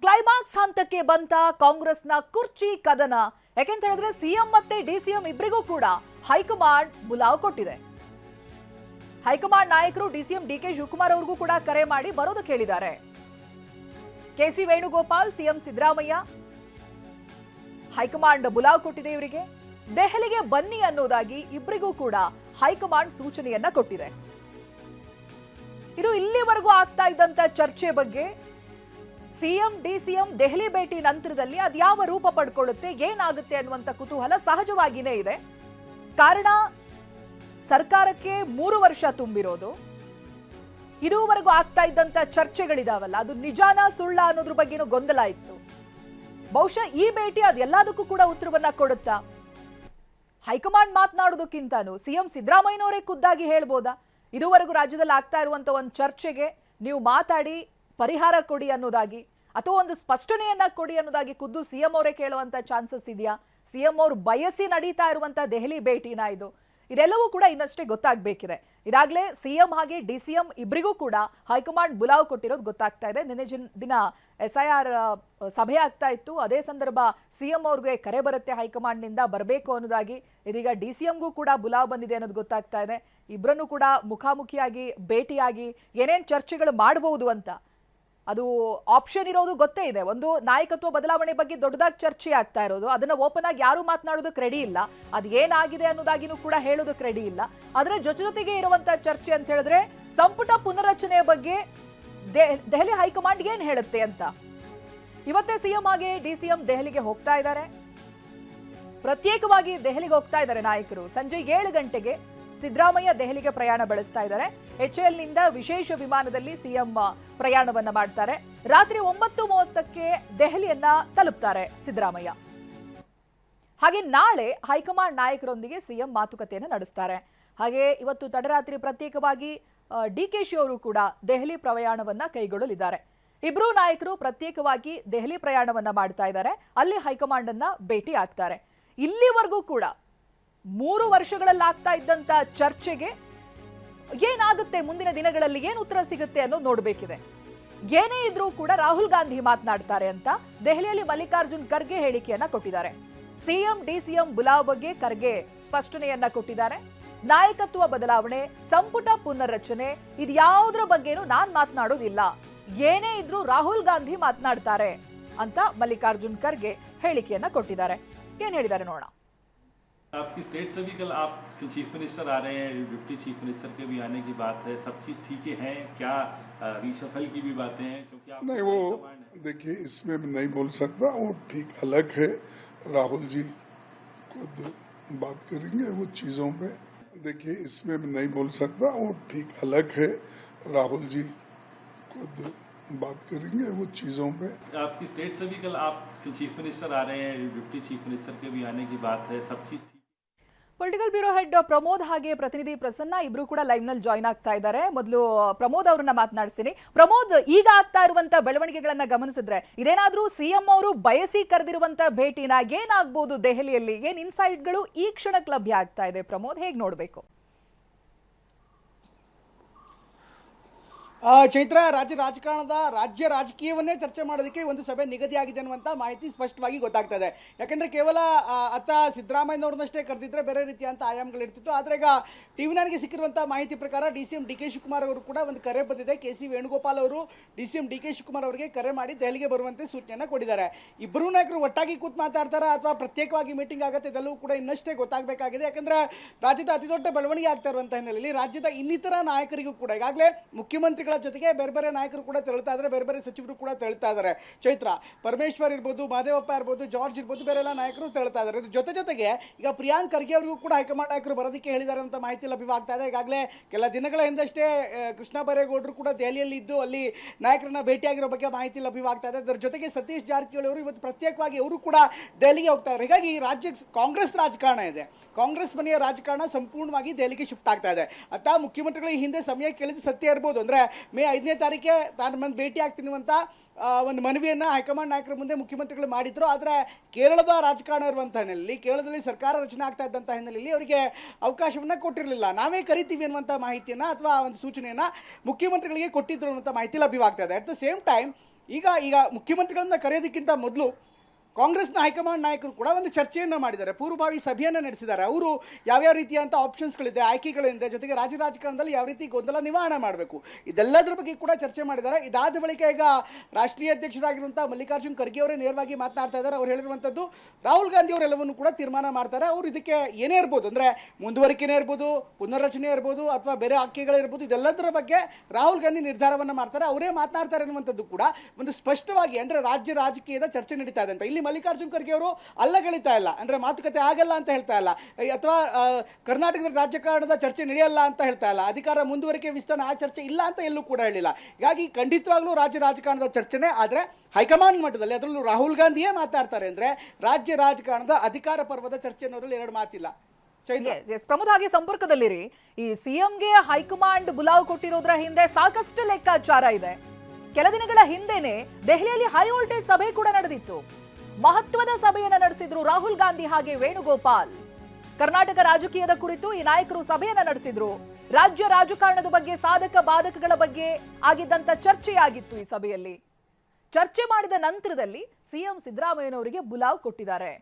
Climax ಹಂತಕ್ಕೆ ಬಂತ ಕಾಂಗ್ರೆಸ್ನ ಕುರ್ಚಿ ಕದನ. ಯಾಕೆಂತ ಹೇಳಿದ್ರೆ ಸಿಎಂ ಮತ್ತೆ ಡಿಸಿಎಂ ಇಬ್ಬರಿಗೂ ಕೂಡ ಹೈಕಮಾಂಡ್ ಬುಲಾವ್ ಕೊಟ್ಟಿದೆ. ಹೈಕಮಾಂಡ್ ನಾಯಕರು ಡಿಸಿಎಂ ಡಿಕೆ ಶಿವಕುಮಾರ್ ಅವ್ರಿಗೂ ಕೂಡ ಕರೆ ಮಾಡಿ ಬರೋದಕ್ಕೆ ಹೇಳಿದ್ದಾರೆ. K C Venugopal, CM Siddaramaiah high command ಬುಲಾವ್ ಕೊಟ್ಟಿದೆ ಇವರಿಗೆ. ದೆಹಲಿಗೆ ಬನ್ನಿ ಅನ್ನೋದಾಗಿ ಇಬ್ಬರಿಗೂ ಕೂಡ ಹೈಕಮಾಂಡ್ ಸೂಚನೆಯನ್ನ ಕೊಟ್ಟಿದೆ. ಇದು ಇಲ್ಲಿವರೆಗೂ ಆಗ್ತಾ ಇದ್ದಂತ ಚರ್ಚೆ ಬಗ್ಗೆ ಸಿಎಂ ಡಿಸಿಎಂ ದೆಹಲಿ ಭೇಟಿ ನಂತರದಲ್ಲಿ ಅದ್ಯಾವ ರೂಪ ಪಡ್ಕೊಳ್ಳುತ್ತೆ, ಏನಾಗುತ್ತೆ ಅನ್ನುವಂತ ಕುತೂಹಲ ಸಹಜವಾಗಿಯೇ ಇದೆ. ಕಾರಣ ಸರ್ಕಾರಕ್ಕೆ 3 ವರ್ಷ ತುಂಬಿರೋದು. ಇದುವರೆಗೂ ಆಗ್ತಾ ಇದ್ದಂತ ಚರ್ಚೆಗಳಿದಾವಲ್ಲ, ಅದು ನಿಜಾನ ಸುಳ್ಳ ಅನ್ನೋದ್ರ ಬಗ್ಗೆನೂ ಗೊಂದಲ ಇತ್ತು. ಬಹುಶಃ ಈ ಭೇಟಿ ಅದೆಲ್ಲದಕ್ಕೂ ಕೂಡ ಉತ್ತರವನ್ನ ಕೊಡುತ್ತಾ? ಹೈಕಮಾಂಡ್ ಮಾತನಾಡೋದಕ್ಕಿಂತಾನು ಸಿಎಂ ಸಿದ್ದರಾಮಯ್ಯನವರೇ ಖುದ್ದಾಗಿ ಹೇಳ್ಬೋದಾ, ಇದುವರೆಗೂ ರಾಜ್ಯದಲ್ಲಿ ಆಗ್ತಾ ಇರುವಂತ ಒಂದು ಚರ್ಚೆಗೆ ನೀವು ಮಾತಾಡಿ ಪರಿಹಾರ ಕೊಡಿ ಅನ್ನೋದಾಗಿ, ಅಥವಾ ಒಂದು ಸ್ಪಷ್ಟನೆಯನ್ನ ಕೊಡಿ ಅನ್ನೋದಾಗಿ ಖುದ್ದು ಸಿಎಂ ಅವರೇ ಕೇಳುವಂತ ಚಾನ್ಸಸ್ ಇದೆಯಾ? ಸಿಎಂ ಅವರು ಬಯಸಿ ನಡೀತಾ ಇರುವಂತ ದೆಹಲಿ ಭೇಟಿನ ಇದು? ಇದೆಲ್ಲವೂ ಕೂಡ ಇನ್ನಷ್ಟೇ ಗೊತ್ತಾಗಬೇಕಿದೆ. ಇದಾಗಲೇ ಸಿಎಂ ಹಾಗೆ ಡಿಸಿಎಂ ಇಬ್ಬರಿಗೂ ಕೂಡ ಹೈಕಮಾಂಡ್ ಬುಲಾವ್ ಕೊಟ್ಟಿರೋದು ಗೊತ್ತಾಗ್ತಾ ಇದೆ. ನಿನ್ನೆ ದಿನ SIR ಸಭೆ ಆಗ್ತಾ ಇತ್ತು. ಅದೇ ಸಂದರ್ಭ ಸಿಎಂ ಅವ್ರಿಗೆ ಕರೆ ಬರುತ್ತೆ ಹೈಕಮಾಂಡ್ ನಿಂದ ಬರಬೇಕು ಅನ್ನೋದಾಗಿ. ಇದೀಗ ಡಿಸಿಎಂಗೂ ಕೂಡ ಬುಲಾವ್ ಬಂದಿದೆ ಅನ್ನೋದು ಗೊತ್ತಾಗ್ತಾ ಇದೆ. ಇಬ್ಬರನ್ನು ಕೂಡ ಮುಖಾಮುಖಿಯಾಗಿ ಭೇಟಿಯಾಗಿ ಏನೇನು ಚರ್ಚೆಗಳು ಮಾಡಬಹುದು ಅಂತ ಅದು ಆಪ್ಷನ್ ಇರೋದು ಗೊತ್ತೇ ಇದೆ. ಒಂದು ನಾಯಕತ್ವ ಬದಲಾವಣೆ ಬಗ್ಗೆ ದೊಡ್ಡದಾಗಿ ಚರ್ಚೆ ಆಗ್ತಾ ಇರೋದು, ಅದನ್ನ ಓಪನ್ ಆಗಿ ಯಾರು ಮಾತನಾಡೋದಕ್ಕೆ ರೆಡಿ ಇಲ್ಲ. ಅದು ಏನಾಗಿದೆ ಅನ್ನೋದಾಗಿನೂ ಕೂಡ ಹೇಳೋದಕ್ಕೆ ರೆಡಿ ಇಲ್ಲ. ಅದರ ಜೊತೆಗೆ ಇರುವಂತ ಚರ್ಚೆ ಅಂತ ಹೇಳಿದ್ರೆ ಸಂಪುಟ ಪುನರ್ರಚನೆಯ ಬಗ್ಗೆ ದೆಹಲಿ ಹೈಕಮಾಂಡ್ ಏನ್ ಹೇಳುತ್ತೆ ಅಂತ. ಇವತ್ತೇ ಸಿಎಂ ಹಾಗೆ ಡಿಸಿಎಂ ದೆಹಲಿಗೆ ಹೋಗ್ತಾ ಇದ್ದಾರೆ. ಪ್ರತ್ಯೇಕವಾಗಿ ದೆಹಲಿಗೆ ಹೋಗ್ತಾ ಇದ್ದಾರೆ ನಾಯಕರು. ಸಂಜೆ 7 ಗಂಟೆಗೆ ಸಿದ್ದರಾಮಯ್ಯ ದೆಹಲಿಗೆ ಪ್ರಯಾಣ ಬೆಳೆಸ್ತಾ ಇದ್ದಾರೆ. HAL ನಿಂದ ವಿಶೇಷ ವಿಮಾನದಲ್ಲಿ ಸಿಎಂ ಪ್ರಯಾಣವನ್ನ ಮಾಡ್ತಾರೆ. ರಾತ್ರಿ 9:30ಕ್ಕೆ ದೆಹಲಿಯನ್ನ ತಲುಪ್ತಾರೆ ಸಿದ್ದರಾಮಯ್ಯ. ಹಾಗೆ ನಾಳೆ ಹೈಕಮಾಂಡ್ ನಾಯಕರೊಂದಿಗೆ ಸಿಎಂ ಮಾತುಕತೆಯನ್ನು ನಡೆಸ್ತಾರೆ. ಹಾಗೆ ಇವತ್ತು ತಡರಾತ್ರಿ ಪ್ರತ್ಯೇಕವಾಗಿ DKಶಿ ಅವರು ಕೂಡ ದೆಹಲಿ ಪ್ರಯಾಣವನ್ನ ಕೈಗೊಳ್ಳಲಿದ್ದಾರೆ. ಇಬ್ರು ನಾಯಕರು ಪ್ರತ್ಯೇಕವಾಗಿ ದೆಹಲಿ ಪ್ರಯಾಣವನ್ನ ಮಾಡ್ತಾ ಇದ್ದಾರೆ. ಅಲ್ಲಿ ಹೈಕಮಾಂಡ್ ಅನ್ನ ಭೇಟಿ ಆಗ್ತಾರೆ. ಇಲ್ಲಿವರೆಗೂ ಕೂಡ 3 ವರ್ಷಗಳಲ್ಲಿ ಆಗ್ತಾ ಇದ್ದಂತ ಚರ್ಚೆಗೆ ಏನಾಗುತ್ತೆ, ಮುಂದಿನ ದಿನಗಳಲ್ಲಿ ಏನು ಉತ್ತರ ಸಿಗುತ್ತೆ ಅನ್ನೋದು ನೋಡಬೇಕಿದೆ. ಏನೇ ಇದ್ರೂ ಕೂಡ ರಾಹುಲ್ ಗಾಂಧಿ ಮಾತನಾಡ್ತಾರೆ ಅಂತ ದೆಹಲಿಯಲ್ಲಿ ಮಲ್ಲಿಕಾರ್ಜುನ್ ಖರ್ಗೆ ಹೇಳಿಕೆಯನ್ನ ಕೊಟ್ಟಿದ್ದಾರೆ. ಸಿಎಂ ಡಿಸಿಎಂ ಬುಲಾವ್ ಬಗ್ಗೆ ಖರ್ಗೆ ಸ್ಪಷ್ಟನೆಯನ್ನ ಕೊಟ್ಟಿದ್ದಾರೆ. ನಾಯಕತ್ವ ಬದಲಾವಣೆ, ಸಂಪುಟ ಪುನರ್ರಚನೆ ಇದ್ಯಾವುದರ ಬಗ್ಗೆನೂ ನಾನ್ ಮಾತನಾಡೋದಿಲ್ಲ, ಏನೇ ಇದ್ರೂ ರಾಹುಲ್ ಗಾಂಧಿ ಮಾತನಾಡ್ತಾರೆ ಅಂತ ಮಲ್ಲಿಕಾರ್ಜುನ್ ಖರ್ಗೆ ಹೇಳಿಕೆಯನ್ನ ಕೊಟ್ಟಿದ್ದಾರೆ. ಏನ್ ಹೇಳಿದ್ದಾರೆ ನೋಡೋಣ. आपकी स्टेट से भी कल आप चीफ मिनिस्टर आ रहे हैं, डिप्टी चीफ मिनिस्टर के भी आने की बात है, सब चीज ठीक है क्या? रीशफल की भी बातें हैं क्योंकि आप नहीं, वो देखिए इसमें नहीं बोल सकता, वो ठीक अलग है. राहुल जी खुद बात करेंगे वो चीजों पे. देखिए इसमें नहीं बोल सकता, वो ठीक अलग है. राहुल जी खुद बात करेंगे वो चीजों पे. आपकी स्टेट से भी कल आप चीफ मिनिस्टर आ रहे हैं, डिप्टी चीफ मिनिस्टर के भी आने की बात है, सब चीज. ಪೊಲಿಟಿಕಲ್ ಬ್ಯೂರೋ ಹೆಡ್ ಪ್ರಮೋದ್ ಹಾಗೆ ಪ್ರತಿನಿಧಿ ಪ್ರಸನ್ನ ಇಬ್ರು ಕೂಡ ಲೈವ್ ನಲ್ಲಿ ಜಾಯ್ನ್ ಆಗ್ತಾ ಇದ್ದಾರೆ. ಮೊದಲು ಪ್ರಮೋದ್ ಅವರನ್ನ ಮಾತನಾಡಿಸ್ತೀನಿ. ಪ್ರಮೋದ್, ಈಗ ಆಗ್ತಾ ಇರುವಂತ ಬೆಳವಣಿಗೆಗಳನ್ನ ಗಮನಿಸಿದ್ರೆ ಇದೇನಾದ್ರೂ ಸಿಎಂ ಅವರು ಬಯಸಿ ಕರೆದಿರುವಂತ ಭೇಟಿನ? ಏನಾಗಬಹುದು ದೆಹಲಿಯಲ್ಲಿ? ಏನ್ ಇನ್ಸೈಟ್ಗಳು ಈ ಕ್ಷಣಕ್ಕೆ ಲಭ್ಯ ಆಗ್ತಾ ಇದೆ ಪ್ರಮೋದ್, ಹೇಗ್ ನೋಡ್ಬೇಕು? ಚೈತ್ರ, ರಾಜ್ಯ ರಾಜಕೀಯವನ್ನೇ ಚರ್ಚೆ ಮಾಡೋದಕ್ಕೆ ಒಂದು ಸಭೆ ನಿಗದಿಯಾಗಿದೆ ಅನ್ನುವಂಥ ಮಾಹಿತಿ ಸ್ಪಷ್ಟವಾಗಿ ಗೊತ್ತಾಗ್ತಾ ಇದೆ. ಯಾಕೆಂದರೆ ಕೇವಲ ಅತ್ತ ಸಿದ್ದರಾಮಯ್ಯನವ್ರನ್ನಷ್ಟೇ ಕರೆದಿದ್ರೆ ಬೇರೆ ರೀತಿಯಂಥ ಆಯಾಮಗಳಿರ್ತಿತ್ತು. ಆದರೆ ಈಗ TV9ಗೆ ಸಿಕ್ಕಿರುವಂಥ ಮಾಹಿತಿ ಪ್ರಕಾರ DCM DK ಶಿವಕುಮಾರ್ ಅವರು ಕೂಡ ಒಂದು ಕರೆ ಬಂದಿದೆ. KC ವೇಣುಗೋಪಾಲ್ ಅವರು DCM DK ಶಿವಕುಮಾರ್ ಅವರಿಗೆ ಕರೆ ಮಾಡಿ ದೆಹಲಿಗೆ ಬರುವಂತೆ ಸೂಚನೆಯನ್ನು ಕೊಟ್ಟಿದ್ದಾರೆ. ಇಬ್ಬರೂ ನಾಯಕರು ಒಟ್ಟಾಗಿ ಕೂತ್ ಮಾತಾಡ್ತಾರಾ ಅಥವಾ ಪ್ರತ್ಯೇಕವಾಗಿ ಮೀಟಿಂಗ್ ಆಗುತ್ತೆ, ಇದೆಲ್ಲವೂ ಕೂಡ ಇನ್ನಷ್ಟೇ ಗೊತ್ತಾಗಬೇಕಾಗಿದೆ. ಯಾಕೆಂದರೆ ರಾಜ್ಯದ ಅತಿ ದೊಡ್ಡ ಬೆಳವಣಿಗೆ ಆಗ್ತಾ ಇರುವಂಥ ಹಿನ್ನೆಲೆಯಲ್ಲಿ ರಾಜ್ಯದ ಇನ್ನಿತರ ನಾಯಕರಿಗೂ ಕೂಡ ಈಗಾಗಲೇ ಮುಖ್ಯಮಂತ್ರಿಗಳ ಜೊತೆಗೆ ಬೇರೆ ಬೇರೆ ನಾಯಕರು ಕೂಡ ತೆರಳುತ್ತಾ ಇದ್ದಾರೆ, ಬೇರೆ ಬೇರೆ ಸಚಿವರು ಕೂಡ ತೆರಳುತ್ತಾ ಇದ್ದಾರೆ. ಚೈತ್ರ, ಪರಮೇಶ್ವರ್ ಇರ್ಬೋದು, ಮಹದೇವಪ್ಪ ಇರ್ಬೋದು, ಜಾರ್ಜ್ ಇರ್ಬೋದು, ಬೇರೆ ಎಲ್ಲ ನಾಯಕರು ತೆರಳುತ್ತಾ ಇದ್ದಾರೆ. ಇದ್ರ ಜೊತೆಗೆ ಈಗ ಪ್ರಿಯಾಂಕ್ ಖರ್ಗೆ ಅವರಿಗೂ ಕೂಡ ಹೈಕಮಾಂಡ್ ನಾಯಕರು ಬರೋದಕ್ಕೆ ಹೇಳಿದ್ದಾರೆ ಅಂತ ಮಾಹಿತಿ ಲಭ್ಯವಾಗ್ತಾ ಇದೆ. ಈಗಾಗಲೇ ಕೆಲ ದಿನಗಳ ಹಿಂದಷ್ಟೇ ಕೃಷ್ಣ ಬೈರೇಗೌಡರು ಕೂಡ ದೆಹಲಿಯಲ್ಲಿ ಇದ್ದು ಅಲ್ಲಿ ನಾಯಕರನ್ನ ಭೇಟಿಯಾಗಿರೋ ಬಗ್ಗೆ ಮಾಹಿತಿ ಲಭ್ಯವಾಗ್ತಾ ಇದೆ. ಅದರ ಜೊತೆಗೆ ಸತೀಶ್ ಜಾರಕಿಹೊಳಿ ಅವರು ಇವತ್ತು ಪ್ರತ್ಯೇಕವಾಗಿ ಅವರು ಕೂಡ ದೆಹಲಿಗೆ ಹೋಗ್ತಾ ಇದ್ದಾರೆ. ಹೀಗಾಗಿ ರಾಜ್ಯ ಕಾಂಗ್ರೆಸ್ ರಾಜಕಾರಣ ಇದೆ, ಕಾಂಗ್ರೆಸ್ ಮನೆಯ ರಾಜಕಾರಣ ಸಂಪೂರ್ಣವಾಗಿ ದೆಹಲಿಗೆ ಶಿಫ್ಟ್ ಆಗ್ತಾ ಇದೆ. ಅತ್ತ ಮುಖ್ಯಮಂತ್ರಿಗಳು ಹಿಂದೆ ಸಮಯ ಕೇಳಿದ ಸತ್ಯ ಇರ್ಬೋದು. ಅಂದರೆ ಮೇ 5ನೇ ತಾರೀಕೆ ತಾನು ಬಂದು ಭೇಟಿ ಆಗ್ತೀನಿ ಅಂತ ಒಂದು ಮನವಿಯನ್ನು ಹೈಕಮಾಂಡ್ ನಾಯಕರ ಮುಂದೆ ಮುಖ್ಯಮಂತ್ರಿಗಳು ಮಾಡಿದ್ರು. ಆದರೆ ಕೇರಳದ ರಾಜಕಾರಣ ಇರುವಂಥ ಹಿನ್ನೆಲೆಯಲ್ಲಿ, ಕೇರಳದಲ್ಲಿ ಸರ್ಕಾರ ರಚನೆ ಆಗ್ತಾ ಇದ್ದಂಥ ಹಿನ್ನೆಲೆಯಲ್ಲಿ ಅವರಿಗೆ ಅವಕಾಶವನ್ನು ಕೊಟ್ಟಿರಲಿಲ್ಲ. ನಾವೇ ಕರಿತೀವಿ ಅನ್ನುವಂಥ ಮಾಹಿತಿಯನ್ನು ಅಥವಾ ಒಂದು ಸೂಚನೆಯನ್ನು ಮುಖ್ಯಮಂತ್ರಿಗಳಿಗೆ ಕೊಟ್ಟಿದ್ರು ಅನ್ನುವಂಥ ಮಾಹಿತಿ ಲಭ್ಯವಾಗ್ತಾ ಇದೆ. ಅಟ್ ದ ಸೇಮ್ ಟೈಮ್ ಈಗ ಮುಖ್ಯಮಂತ್ರಿಗಳನ್ನ ಕರೆಯೋದಕ್ಕಿಂತ ಮೊದಲು ಕಾಂಗ್ರೆಸ್ನ ಹೈಕಮಾಂಡ್ ನಾಯಕರು ಕೂಡ ಒಂದು ಚರ್ಚೆಯನ್ನು ಮಾಡಿದ್ದಾರೆ, ಪೂರ್ವಭಾವಿ ಸಭೆಯನ್ನು ನಡೆಸಿದ್ದಾರೆ. ಅವರು ಯಾವ್ಯಾವ ರೀತಿಯಂಥ ಆಪ್ಷನ್ಸ್ಗಳಿದೆ, ಆಯ್ಕೆಗಳಿದೆ, ಜೊತೆಗೆ ರಾಜಕಾರಣದಲ್ಲಿ ಯಾವ ರೀತಿ ಗೊಂದಲ ನಿವಾರಣೆ ಮಾಡಬೇಕು, ಇದೆಲ್ಲದರ ಬಗ್ಗೆ ಕೂಡ ಚರ್ಚೆ ಮಾಡಿದ್ದಾರೆ. ಇದಾದ ಬಳಿಕ ಈಗ ರಾಷ್ಟ್ರೀಯ ಅಧ್ಯಕ್ಷರಾಗಿರುವಂಥ ಮಲ್ಲಿಕಾರ್ಜುನ್ ಖರ್ಗೆ ಅವರೇ ನೇರವಾಗಿ ಮಾತನಾಡ್ತಾ ಇದ್ದಾರೆ. ಅವ್ರು ಹೇಳಿರುವಂಥದ್ದು ರಾಹುಲ್ ಗಾಂಧಿ ಅವರೆಲ್ಲವನ್ನು ಕೂಡ ತೀರ್ಮಾನ ಮಾಡ್ತಾರೆ. ಅವರು ಇದಕ್ಕೆ ಏನೇ ಇರ್ಬೋದು, ಅಂದರೆ ಮುಂದುವರಿಕೆನೇ ಇರ್ಬೋದು, ಪುನರ್ರಚನೆ ಇರ್ಬೋದು, ಅಥವಾ ಬೇರೆ ಆಯ್ಕೆಗಳಿರ್ಬೋದು, ಇದೆಲ್ಲದರ ಬಗ್ಗೆ ರಾಹುಲ್ ಗಾಂಧಿ ನಿರ್ಧಾರವನ್ನು ಮಾಡ್ತಾರೆ, ಅವರೇ ಮಾತನಾಡ್ತಾರೆ ಅನ್ನುವಂಥದ್ದು ಕೂಡ ಒಂದು ಸ್ಪಷ್ಟವಾಗಿ ಅಂದರೆ ರಾಜ್ಯ ರಾಜಕೀಯದ ಚರ್ಚೆ ನಡೀತಾ ಇದೆ ಅಂತ. ಇಲ್ಲಿ ಮಲ್ಲಿಕಾರ್ಜುನ್ ಖರ್ಗೆ ಅವರು ಅಲ್ಲಗಳಿತಾ ಇಲ್ಲ, ಅಂದರೆ ಮಾತುಕತೆ ಆಗಲ್ಲ ಅಂತ ಹೇಳ್ತಾ ಇಲ್ಲ, ಅಥವಾ ಕರ್ನಾಟಕದ ರಾಜಕಾರಣದ ಚರ್ಚೆ ನಡೆಯಲ್ಲ ಅಂತ ಹೇಳ್ತಾ ಇಲ್ಲ, ಅಧಿಕಾರ ಮುಂದುವರಿಕೆ ವಿಸ್ತರಣೆ ಆ ಚರ್ಚೆ ಇಲ್ಲ ಅಂತ ಎಲ್ಲೂ ಕೂಡ ಹೇಳಿಲ್ಲ. ಹೀಗಾಗಿ ಖಂಡಿತವಾಗ್ಲೂ ರಾಜ್ಯ ರಾಜಕಾರಣದ ಚರ್ಚೆನೇ, ಆದರೆ ಹೈಕಮಾಂಡ್ ಮಟ್ಟದಲ್ಲಿ ಅದರಲ್ಲೂ ರಾಹುಲ್ ಗಾಂಧಿಯೇ ಮಾತಾಡ್ತಾರೆ ಅಂದರೆ ರಾಜ್ಯ ರಾಜಕಾರಣದ ಅಧಿಕಾರ ಪರ್ವದ ಚರ್ಚೆ ಅನ್ನೋದ್ರಲ್ಲಿ ಎರಡು ಮಾತಿಲ್ಲ. ಪ್ರಮೋದ್, ಹಾಗೆ ಸಂಪರ್ಕದಲ್ಲಿರಿ. ಈ ಸಿಎಂಗೆ ಹೈಕಮಾಂಡ್ ಬುಲಾವ್ ಕೊಟ್ಟಿರೋದ್ರ ಹಿಂದೆ ಸಾಕಷ್ಟು ಲೆಕ್ಕಾಚಾರ ಇದೆ. ಕೆಲ ದಿನಗಳ ಹಿಂದೆನೆ ದೆಹಲಿಯಲ್ಲಿ ಹೈ ವೋಲ್ಟೇಜ್ ಸಭೆ ಕೂಡ ನಡೆದಿತ್ತು. ಮಹತ್ವದ ಸಭೆಯನ್ನ ನಡೆಸಿದ್ರು ರಾಹುಲ್ ಗಾಂಧಿ ಹಾಗೆ ವೇಣುಗೋಪಾಲ್. ಕರ್ನಾಟಕ ರಾಜಕೀಯದ ಕುರಿತು ಈ ನಾಯಕರು ಸಭೆಯನ್ನ ನಡೆಸಿದ್ರು. ರಾಜ್ಯ ರಾಜಕಾರಣದ ಬಗ್ಗೆ, ಸಾಧಕ ಬಾಧಕಗಳ ಬಗ್ಗೆ ಆಗಿದ್ದಂತ ಚರ್ಚೆಯಾಗಿತ್ತು. ಈ ಸಭೆಯಲ್ಲಿ ಚರ್ಚೆ ಮಾಡಿದ ನಂತರದಲ್ಲಿ ಸಿಎಂ ಸಿದ್ದರಾಮಯ್ಯನವರಿಗೆ ಬುಲಾವ್ ಕೊಟ್ಟಿದ್ದಾರೆ.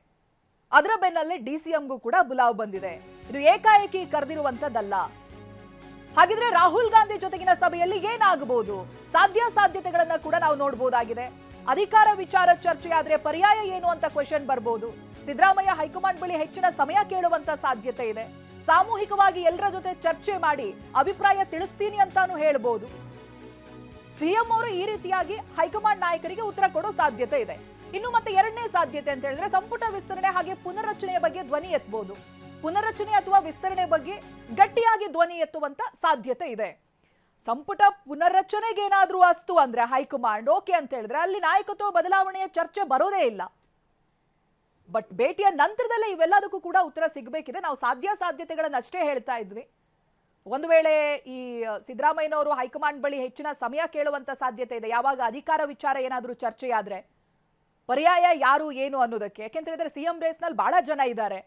ಅದರ ಬೆನ್ನಲ್ಲೇ ಡಿಸಿಎಂಗೂ ಕೂಡ ಬುಲಾವ್ ಬಂದಿದೆ. ಇದು ಏಕಾಏಕಿ ಕರೆದಿರುವಂತದ್ದಲ್ಲ. ಹಾಗಿದ್ರೆ ರಾಹುಲ್ ಗಾಂಧಿ ಜೊತೆಗಿನ ಸಭೆಯಲ್ಲಿ ಏನಾಗಬಹುದು, ಸಾಧ್ಯತೆಗಳನ್ನ ಕೂಡ ನಾವು ನೋಡಬಹುದಾಗಿದೆ. ಅಧಿಕಾರ ವಿಚಾರ ಚರ್ಚೆಯಾದ್ರೆ ಪರ್ಯಾಯ ಏನು ಅಂತ ಕ್ವೆಶ್ಚನ್ ಬರಬಹುದು. ಸಿದ್ದರಾಮಯ್ಯ ಹೈಕಮಾಂಡ್ ಬಳಿ ಹೆಚ್ಚಿನ ಸಮಯ ಕೇಳುವಂತ ಸಾಧ್ಯತೆ ಇದೆ. ಸಾಮೂಹಿಕವಾಗಿ ಎಲ್ಲರ ಜೊತೆ ಚರ್ಚೆ ಮಾಡಿ ಅಭಿಪ್ರಾಯ ತಿಳಿಸ್ತೀನಿ ಅಂತಾನು ಹೇಳ್ಬೋದು. ಸಿಎಂ ಅವರು ಈ ರೀತಿಯಾಗಿ ಹೈಕಮಾಂಡ್ ನಾಯಕರಿಗೆ ಉತ್ತರ ಕೊಡೋ ಸಾಧ್ಯತೆ ಇದೆ. ಇನ್ನು ಮತ್ತೆ ಎರಡನೇ ಸಾಧ್ಯತೆ ಅಂತ ಹೇಳಿದ್ರೆ ಸಂಪುಟ ವಿಸ್ತರಣೆ ಹಾಗೆ ಪುನರ್ರಚನೆಯ ಬಗ್ಗೆ ಧ್ವನಿ ಎತ್ತಬಹುದು. ಪುನರ್ರಚನೆ ಅಥವಾ ವಿಸ್ತರಣೆ ಬಗ್ಗೆ ಗಟ್ಟಿಯಾಗಿ ಧ್ವನಿ ಎತ್ತುವಂತ ಸಾಧ್ಯತೆ ಇದೆ. ಸಂಪುಟ ಪುನರ್ರಚನೆಗೆ ಏನಾದ್ರೂ ಅಸ್ತು ಅಂದ್ರೆ ಹೈಕಮಾಂಡ್ ಓಕೆ ಅಂತ ಹೇಳಿದ್ರೆ ಅಲ್ಲಿ ನಾಯಕತ್ವ ಬದಲಾವಣೆಯ ಚರ್ಚೆ ಬರೋದೇ ಇಲ್ಲ. ಬಟ್ ಭೇಟಿಯ ನಂತರದಲ್ಲೇ ಇವೆಲ್ಲದಕ್ಕೂ ಕೂಡ ಉತ್ತರ ಸಿಗಬೇಕಿದೆ. ನಾವು ಸಾಧ್ಯತೆಗಳನ್ನಷ್ಟೇ ಹೇಳ್ತಾ ಇದ್ವಿ. ಒಂದು ವೇಳೆ ಈ ಸಿದ್ದರಾಮಯ್ಯನವರು ಹೈಕಮಾಂಡ್ ಬಳಿ ಹೆಚ್ಚಿನ ಸಮಯ ಕೇಳುವಂತ ಸಾಧ್ಯತೆ ಇದೆ, ಯಾವಾಗ ಅಧಿಕಾರ ವಿಚಾರ ಏನಾದ್ರೂ ಚರ್ಚೆಯಾದ್ರೆ ಪರ್ಯಾಯ ಯಾರು ಏನು ಅನ್ನೋದಕ್ಕೆ. ಯಾಕೆಂತ ಹೇಳಿದ್ರೆ ಸಿಎಂ ರೇಸ್ನಲ್ಲಿ ಬಹಳ ಜನ ಇದ್ದಾರೆ.